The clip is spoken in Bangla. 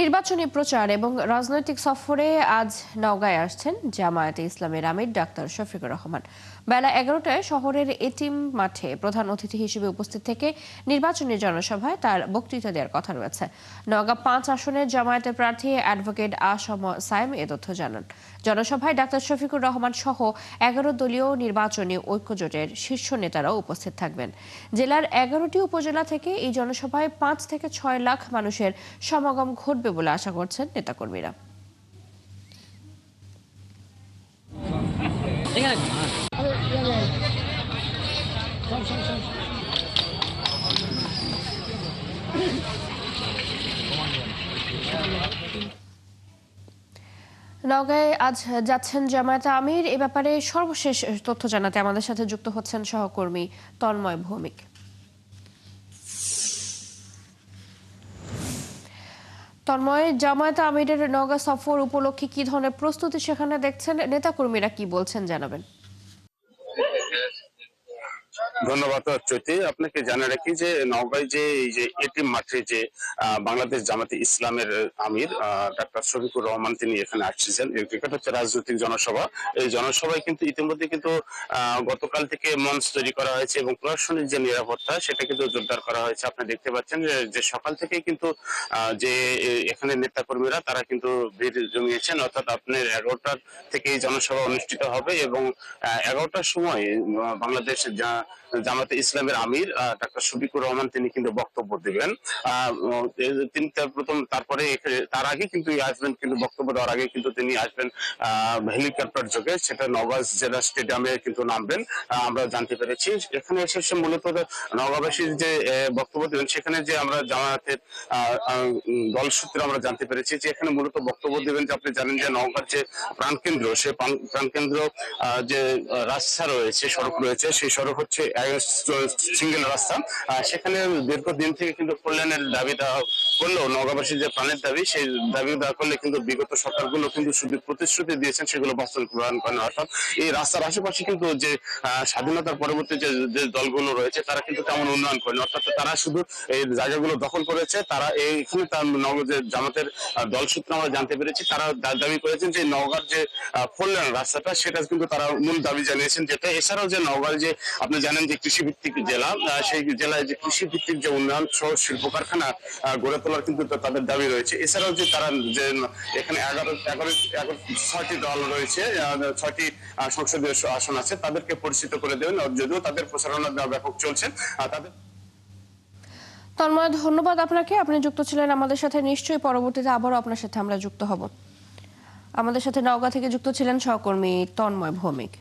নির্বাচনী প্রচার এবং রাজনৈতিক সফরে আজ নওগাঁয় আসছেন জামায়াতে ইসলামের আমির ডাক্তার শফিকুর রহমান। বেলা 11টায় শহরের এটিম মাঠে প্রধান অতিথি হিসেবে উপস্থিত থেকে নির্বাচনী জনসভায় তার বক্তৃতা দেওয়ার কথা রয়েছে। নওগাঁ 5 আসনের জামায়াতের প্রার্থী অ্যাডভোকেট আসম সাইম এ তথ্য জানান। জনসভায় ডাক্তার শফিকুর রহমান সহ 11 দলীয় নির্বাচনী ঐক্যজোটের শীর্ষ নেতারাও উপস্থিত থাকবেন। জেলার 11টি উপজেলা থেকে এই জনসভায় 5 থেকে 6 লাখ মানুষের সমাগম ঘটবে বলে আশা করছেন নেতাকর্মীরা। নওগাঁয় আজ যাচ্ছেন জামায়াতে আমির। এ ব্যাপারে সর্বশেষ তথ্য জানাতে আমাদের সাথে যুক্ত হচ্ছেন সহকর্মী তন্ময় ভৌমিক। তন্ময়, জামায়াতে আমিরের নওগাঁ সফর উপলক্ষে কি ধরনের প্রস্তুতি সেখানে দেখছেন, নেতাকর্মীরা কি বলছেন জানাবেন। ধন্যবাদ চৈতি। আপনাকে জানা রাখি যে নওগাঁয় যে এই যে এটিএম মাঠে যে বাংলাদেশ জামাতে ইসলামের আমির ডাক্তার শফিকুর রহমান তিনি এখানে আসছেন। এটা হচ্ছে রাজনৈতিক জনসভা। এই জনসভায় কিন্তু ইতিমধ্যে কিন্তু গতকাল থেকে মঞ্চ তৈরি করা হয়েছে এবং প্রশাসনিক যে নিরাপত্তা সেটা কিন্তু জোরদার করা হয়েছে। আপনি দেখতে পাচ্ছেন যে সকাল থেকেই কিন্তু যে এখানে নেতাকর্মীরা তারা কিন্তু ভিড় জমিয়েছেন, অর্থাৎ আপনার 11টার থেকে এই জনসভা অনুষ্ঠিত হবে এবং 11টার সময় বাংলাদেশ জামাতে ইসলামের আমির ডাক্তার শফিকুর রহমান তিনি কিন্তু বক্তব্য দিবেন। তিনি তারপরে তার আগে কিন্তু আসবেন, কিন্তু বক্তব্য দেওয়ার আগে কিন্তু তিনি আসবেন হেলিকপ্টার যোগে, সেটা নওগাঁ জেলা স্টেডিয়ামে কিন্তু নামবেন আমরা জানতে পেরেছি। এখানে এসে মূলত নওগাঁবাসীর যে বক্তব্য দেবেন সেখানে যে আমরা জামায়াতের দল সূত্রে আমরা জানতে পেরেছি যে এখানে মূলত বক্তব্য দেবেন যে আপনি জানেন যে নওগাঁর যে প্রাণকেন্দ্র, সে প্রাণকেন্দ্র যে রাস্তা রয়েছে, সড়ক রয়েছে, সেই সড়ক হচ্ছে সিঙ্গেল রাস্তা। সেখানে দীর্ঘদিন থেকে কিন্তু কল্যাণের দাবি দেওয়া করলেও নওগাঁবাসীর যে প্রাণের দাবি, সেই দাবি দেওয়া করলে কিন্তু বিগত সরকারগুলো কিন্তু শুধু প্রতিশ্রুতি দিয়েছেন, সেগুলো বাস্তবায়ন করেন। অর্থাৎ এই রাস্তার আশেপাশে কিন্তু যে স্বাধীনতার পরবর্তী যে দলগুলো রয়েছে তারা কিন্তু তেমন উন্নয়ন করেন, অর্থাৎ তারা শুধু এই জায়গাগুলো দখল করেছে। তারা এইখানে তার যে জামাতের দল সূত্রে আমরা জানতে পেরেছি তারা দাবি করেছেন যে নওগাঁর যে কল্যাণ রাস্তাটা সেটা কিন্তু তারা মূল দাবি জানিয়েছেন। যেটা এছাড়াও যে নওগাঁর যে আপনি জানেন যে কৃষি ভিত্তিক জেলা, সেই জেলায় যে কৃষি ভিত্তিক যে উন্নয়ন সহ শিল্প কারখানা গড়ে তোলার কিন্তু তাদের দাবি রয়েছে। এছাড়াও যে তারা যে এখানে 6টি দল রয়েছে, 6টি সংসদীয় আসন আছে, তাদেরকে পরিচিত করে দেবেন, যদিও তাদের প্রচারণা ব্যাপক চলছে তাদের। তন্ময়, ধন্যবাদ আপনাকে। আপনি যুক্ত ছিলেন আমাদের সাথে, নিশ্চয়ই পরবর্তীতে আবারও আপনার সাথে আমরা যুক্ত হব। আমাদের সাথে নওগাঁ থেকে যুক্ত ছিলেন সহকর্মী তন্ময় ভৌমিক।